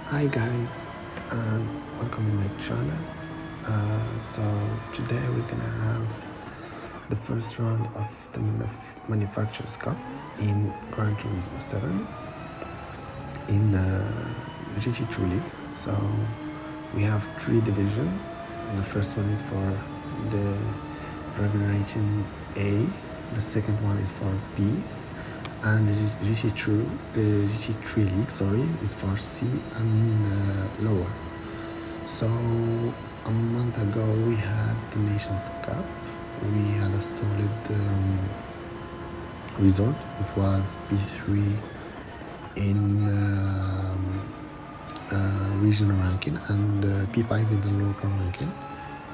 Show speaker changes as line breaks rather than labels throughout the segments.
Hi guys, and welcome to my channel. So today we're gonna have the first round of the Manufacturers Cup in Gran Turismo 7 in GT3 League. So we have three divisions. The first one is for the remuneration A, the second one is for B, and the GT3 League, is for C and lower. So a month ago we had the Nations Cup. We had a solid result, which was P3 in regional ranking and P5 in the local ranking,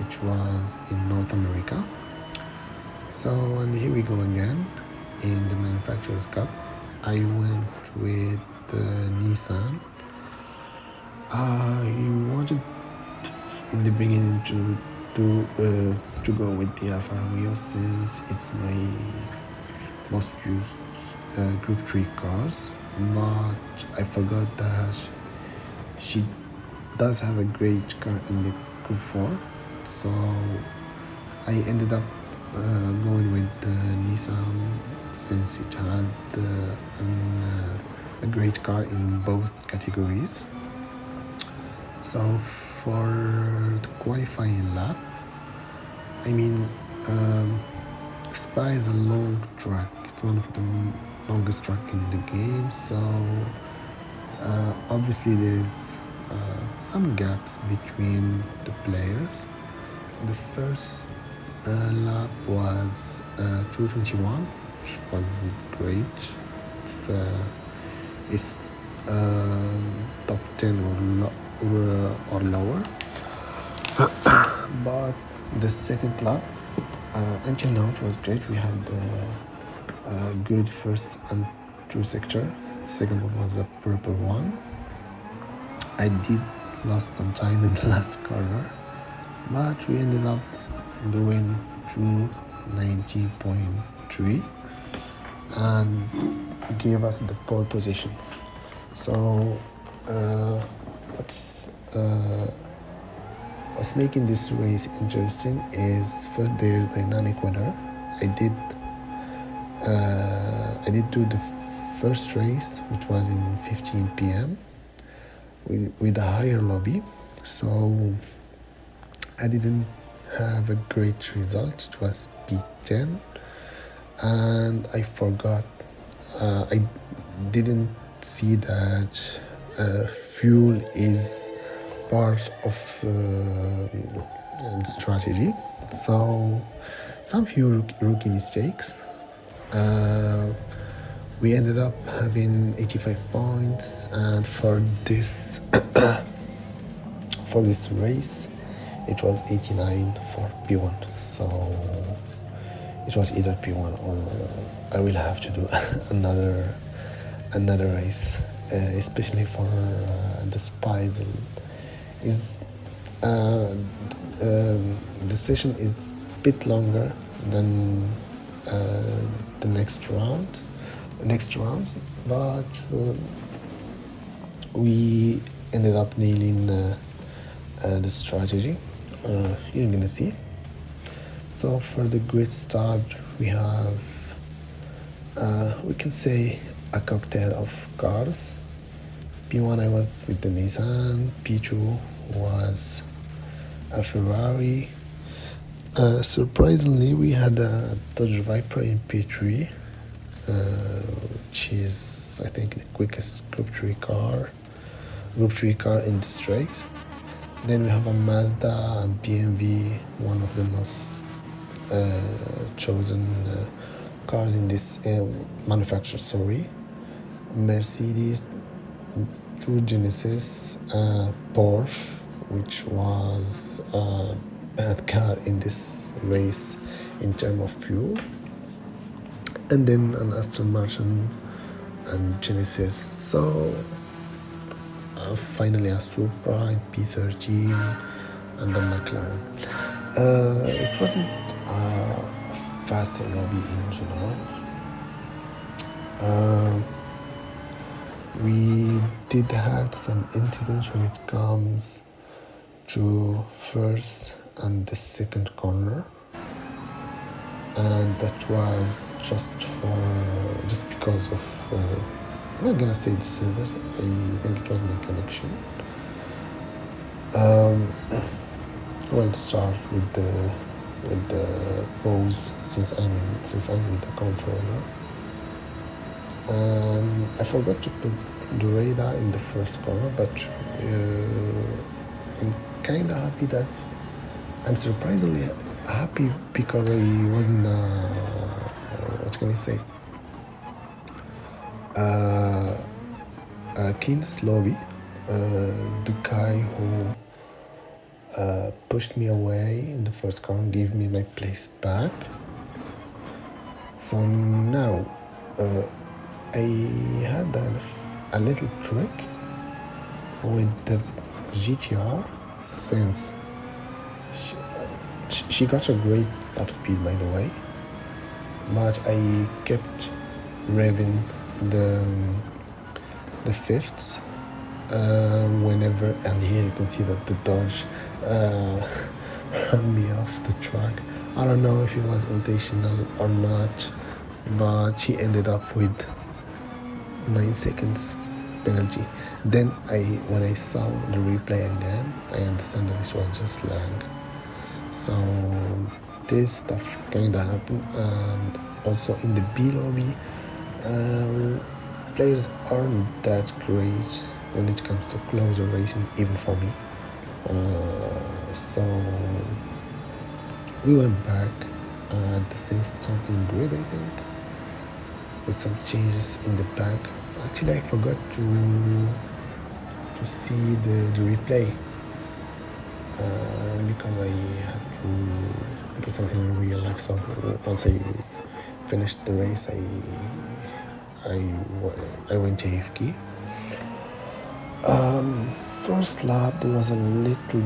which was in North America. So, and here we go again in the Manufacturers Cup. I went with Nissan. I wanted in the beginning to go with the Alfa Romeo since it's my most used Group 3 cars, but I forgot that she does have a great car in the Group 4, so I ended up going with the Nissan since it had a great car in both categories. So for the qualifying lap, I mean, Spa is a long track. It's one of the longest track in the game, so obviously there is some gaps between the players. The first lap was 2:21, which was great. It's top 10 or lower. But the second lap, until now, it was great. We had a good first and two sector. Second one was a purple one. I did lost some time in the last corner, but we ended up doing 2:19.3 and gave us the pole position. So what's making this race interesting is first there's dynamic weather. I did do the first race, which was in 15 p.m. with a higher lobby, so I didn't have a great result. It was P10, and I forgot. I didn't see that fuel is part of the strategy. So some few rookie mistakes. We ended up having 85 points, and for this for this race it was 89 for P1. So it was either P1 or I will have to do another race, especially for the spies. The session is a bit longer than the next rounds, but we ended up nailing the strategy. You're gonna see. So for the grid start, we have we can say a cocktail of cars. P1 I was with the Nissan, P2 was a Ferrari. Surprisingly, we had a Dodge Viper in P3, which is I think the quickest Group 3 car in the straight. Then we have a Mazda, a BMW, one of the most chosen cars in this manufacturer. Mercedes, two Genesis, Porsche, which was a bad car in this race in terms of fuel, and then an Aston Martin and Genesis. So finally a Supra in P13 and the McLaren. It wasn't a faster lobby in general. We did had some incidents when it comes to first and the second corner, and that was just because of I'm not gonna say the service. I think it was my connection. Well, start with the pose since I'm with the controller, and I forgot to put the radar in the first corner, but I'm kind of happy that I'm surprisingly happy because I was in what can I say, King's lobby. The guy who pushed me away in the first corner gave me my place back. So now I had a little trick with the GTR since she got a great top speed, by the way, but I kept revving the fifths whenever, and here you can see that the Dodge ran me off the track. I don't know if it was intentional or not, but she ended up with 9 seconds penalty. Then when I saw the replay again, I understand that it was just lag. So this stuff kinda happened. And also in the B lobby, players aren't that great when it comes to closer racing, even for me. So we went back. The thing starting grid, I think, with some changes in the back. Actually, I forgot to see the replay because I had to do something in real life. So once I finished the race, I went to AFK. First lap there was a little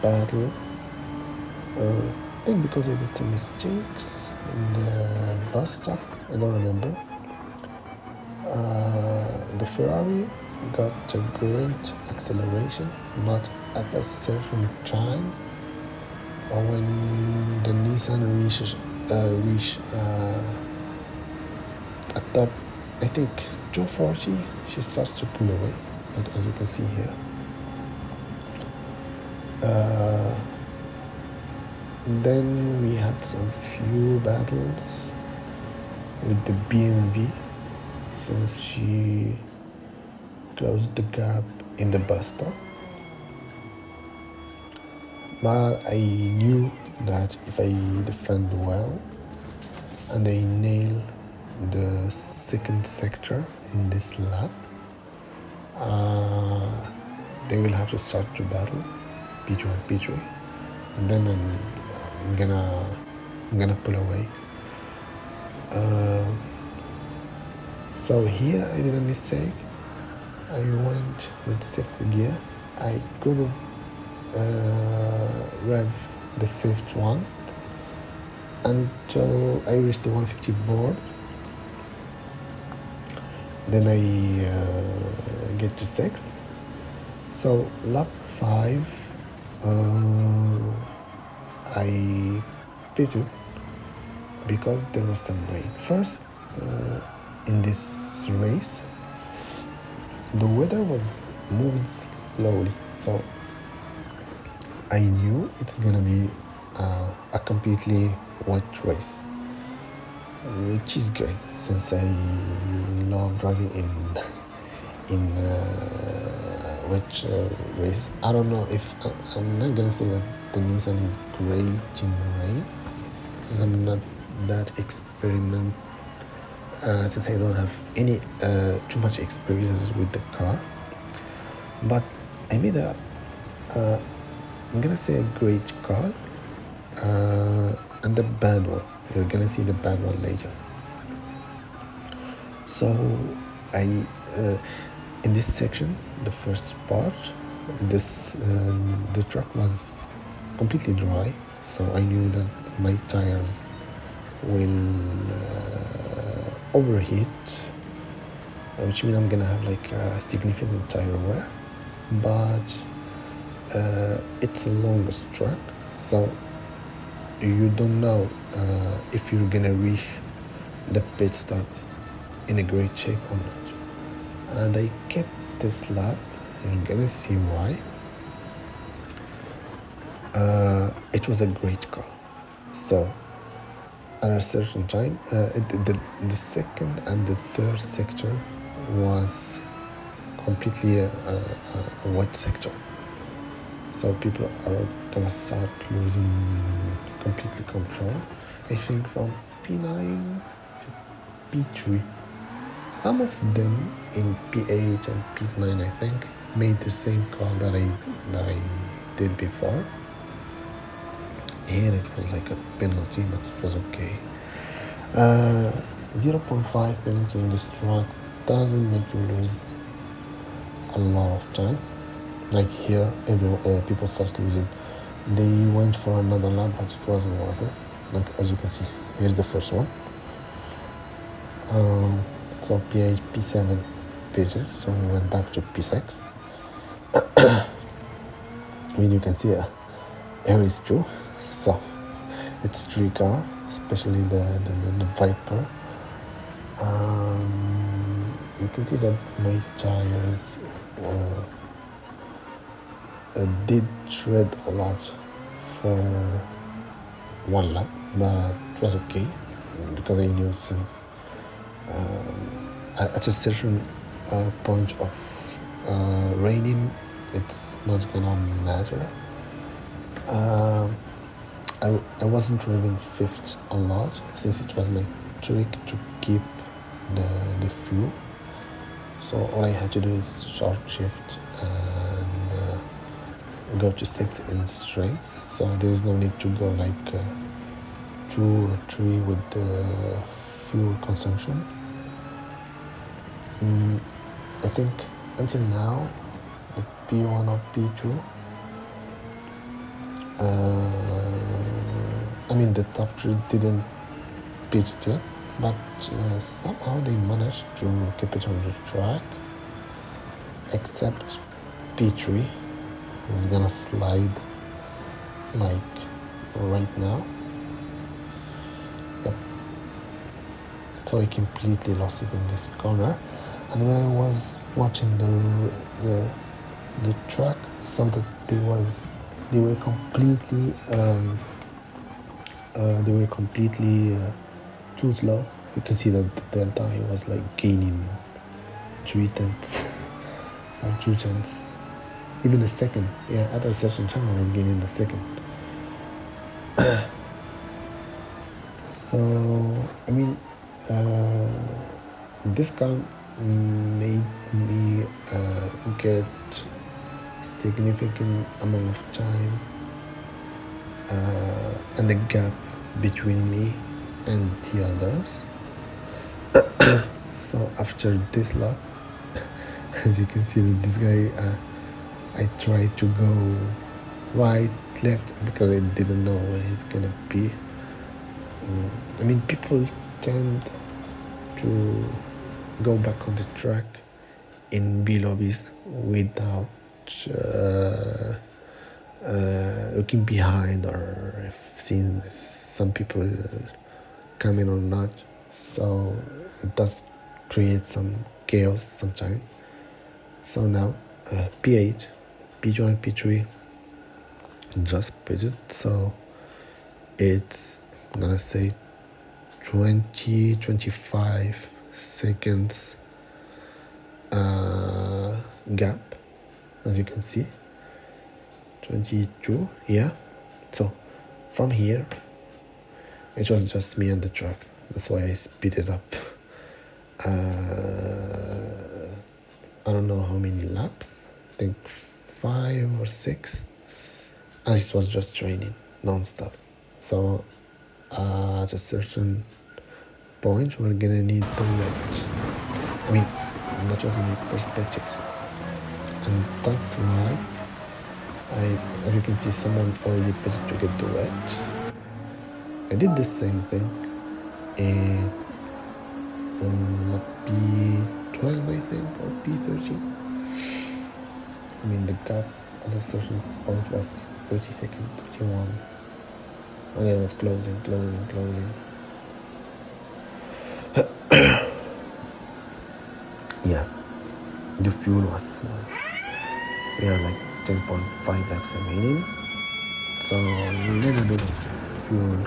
battle. I think because I did some mistakes in the bus stop. I don't remember. The Ferrari got a great acceleration, but at a certain time, when the Nissan reached a top, I think 240, she starts to pull away, like as you can see here. Then we had some few battles with the BMW since she closed the gap in the bus stop. But I knew that if I defend well and I nail the second sector in this lap, they will have to start to battle P2 and P3, and then I'm gonna pull away. So here I did a mistake. I went with 6th gear. I couldn't rev the 5th one until I reached the 150 board. Then I get to 6th. So lap 5, I pitted because there was some rain. First, in this race, the weather was moving slowly, so I knew it's gonna be a completely wet race, which is great since I love driving in wet races. I don't know if I'm not gonna say that the Nissan is great in rain, since I'm not that experiment. Since I don't have any too much experiences with the car, but I made I'm gonna say a great car and a bad one. You're gonna see the bad one later. So I in this section, the first part, the track was completely dry, so I knew that my tires will overheat which means I'm gonna have like a significant tire wear, but it's a longest track, so you don't know if you're gonna reach the pit stop in a great shape or not. And I kept this lap, and you're gonna see why. It was a great car. So at a certain time, the second and the third sector was completely a wet sector. So people are gonna start losing completely control. I think from P9 to P3. Some of them in P8 and P9, I think, made the same call that I did before. And it was like a penalty, but it was okay. 0.5 penalty in this track doesn't make you lose a lot of time. Like here, people start losing. They went for another lap, but it wasn't worth it. Like as you can see, here's the first one. So P8, P7, P8, so we went back to P6. I mean, you can see air is true. So it's 3 car, especially the Viper. You can see that my tires did shred a lot for one lap, but it was okay because I knew since at a certain point of raining, it's not gonna matter. I wasn't driving fifth a lot since it was my trick to keep the fuel. So all I had to do is short shift and go to sixth in straight. So there is no need to go like 2 or 3 with the fuel consumption. I think until now, like P1 or P2, I mean the top 3 didn't pitch yet, but somehow they managed to keep it on the track, except P3 is gonna slide like right now. Yep. So I completely lost it in this corner, and when I was watching the track, I saw that they were completely too slow. You can see that the delta was like gaining 3 tenths or 2 tenths, even a second. Yeah, at a certain time I was gaining the second. So I mean, this car made me get significant amount of time and the gap between me and the others. So after this lap, as you can see that this guy, I tried to go right, left, because I didn't know where he's gonna be. I mean, people tend to go back on the track in B lobbies without looking behind or if seeing some people coming or not. So it does create some chaos sometimes. So now P8, P2 and P3 just pitted, so it's I'm gonna say 20-25 seconds gap, as you can see. 22, yeah. So from here it was just me and the truck, that's why I speeded up. I don't know how many laps, I think 5 or 6, and it was just raining non-stop. So at a certain point we're gonna need to wait. I mean, that was my perspective, and that's why as you can see, someone already put it to get the wedge. I did the same thing in P12, I think, or P13. I mean, the gap at a certain point was 30 seconds, 31, and it was closing. Yeah, the fuel was, we had like 10.5 laps remaining, so a little bit of fuel,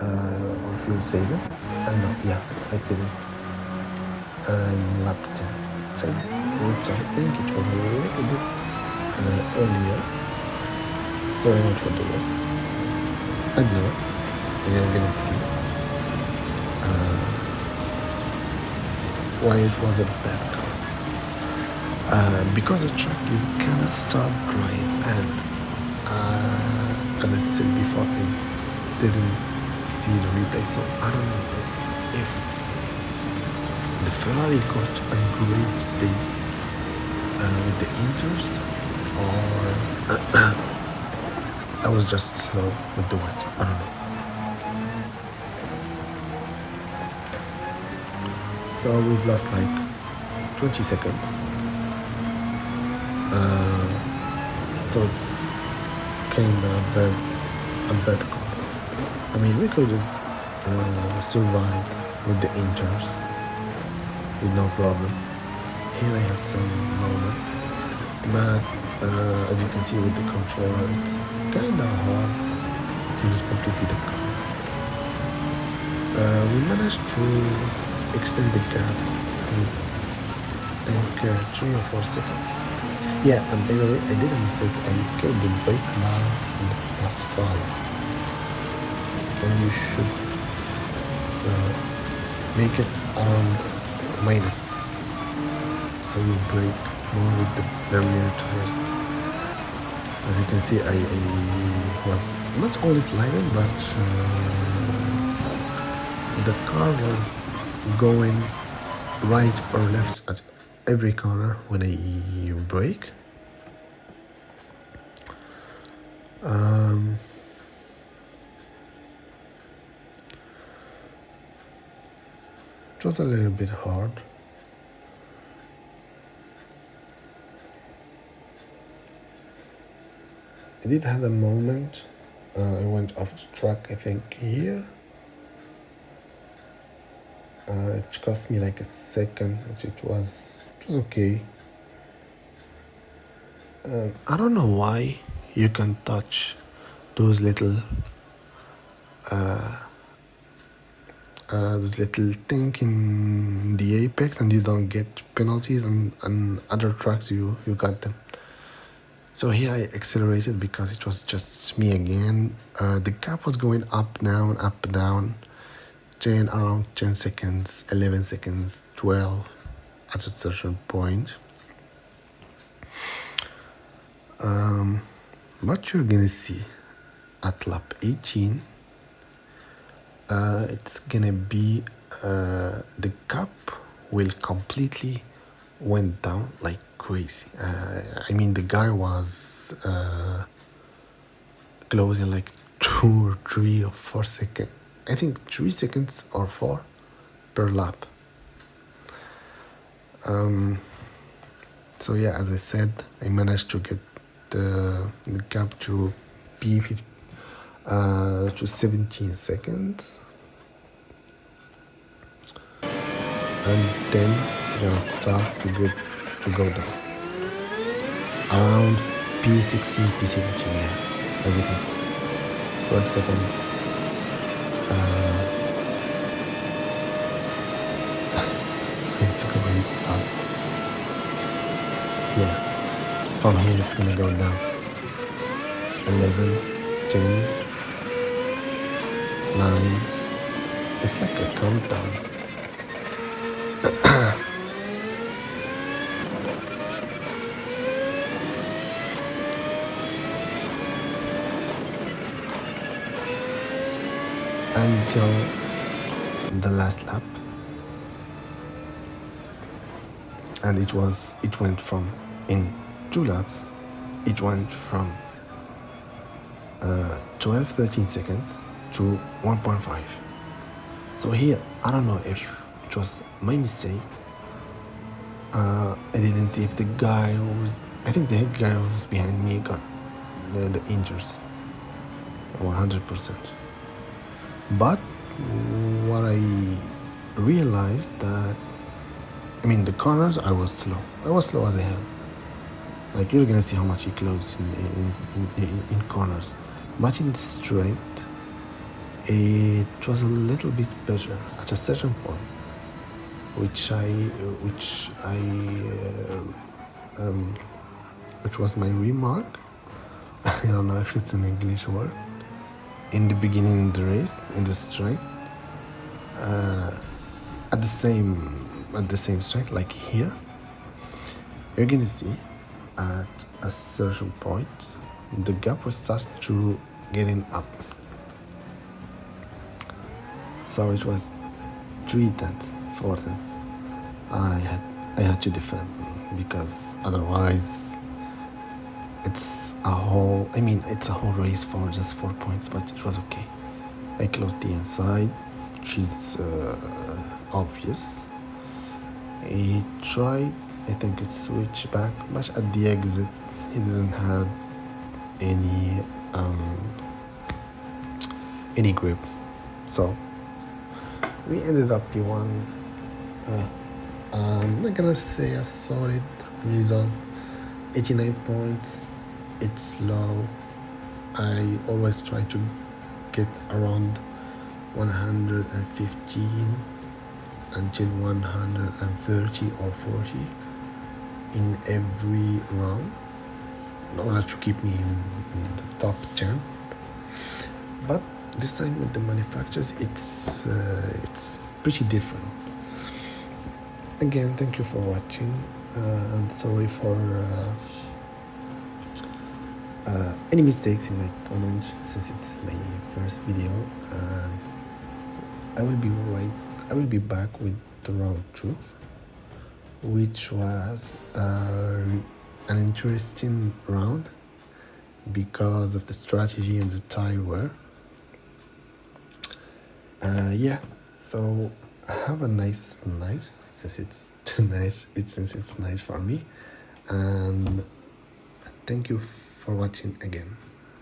or fuel saving, and yeah, I put it lap 10 chase, which I think it was a little bit earlier, so I went for the win. And now we're gonna see why it was a bad car. Because the track is kinda start drying, and as I said before, I didn't see the replay, so I don't know if the Ferrari got a great pace with the inters, or I was just slow with the wet. I don't know. So we've lost like 20 seconds. So it's kind of a bad call. I mean, we could have survived with the inters with no problem. Here I had some moment, but as you can see with the controller, it's kind of hard to just completely the car. We managed to extend the gap with I think 3 or 4 seconds. Yeah, and by the way, I did a mistake. I killed the brake lines in the +5, and you should make it around minus, so you brake more with the rear tires. As you can see, I was not only sliding, but the car was going right or left at every corner when I brake. Just a little bit hard. I did have a moment. I went off the track, I think here. It cost me like a second, which it was okay. I don't know why you can touch those little thing in the apex and you don't get penalties, and on other tracks you got them. So here I accelerated because it was just me again. The gap was going up, down, 10, around 10 seconds, 11 seconds, 12 at a certain point. What you're gonna see at lap 18, it's gonna be the gap will completely went down like crazy. I mean, the guy was closing like 2 or 3 or 4 seconds. I think 3 seconds or 4 per lap. So yeah, as I said, I managed to get the gap to to 17 seconds, and then it's gonna start to go down around P16, P17. Yeah, as you can see, 12 seconds. It's going up. Yeah, from here it's gonna go down. 11, 10, 9. It's like a countdown. Until the last lap, and it went from, in 2 laps, it went from 12-13 seconds to 1.5. So here I don't know if it was my mistake. I didn't see if the guy who was, I think the guy who was behind me got the injuries 100%. But what I realized that, I mean, the corners, I was slow as hell. Like, you're gonna see how much he closed in corners, but in straight it was a little bit better at a certain point, which was my remark. I don't know if it's an English word. In the beginning of the race, in the straight, at the same straight, like here, you're gonna see at a certain point the gap will start to getting up. So it was 3/10, 4/10. I had to defend, because otherwise it's a whole race for just 4 points, but it was okay. I closed the inside, which is obvious. He tried, I think, it switch back, but at the exit he didn't have any grip, so we ended up P1. I'm not gonna say a solid result. 89 points. It's low. I always try to get around 115 until 130 or 40 in every round, in order to keep me in the top 10. But this time with the manufacturers, it's pretty different. Again, thank you for watching, and sorry for any mistakes in my comments, since it's my first video. I will be back with the round 2, which was an interesting round because of the strategy and the tire wear. Yeah, so have a nice night, since it's tonight. Since it's night for me, and thank you for watching again.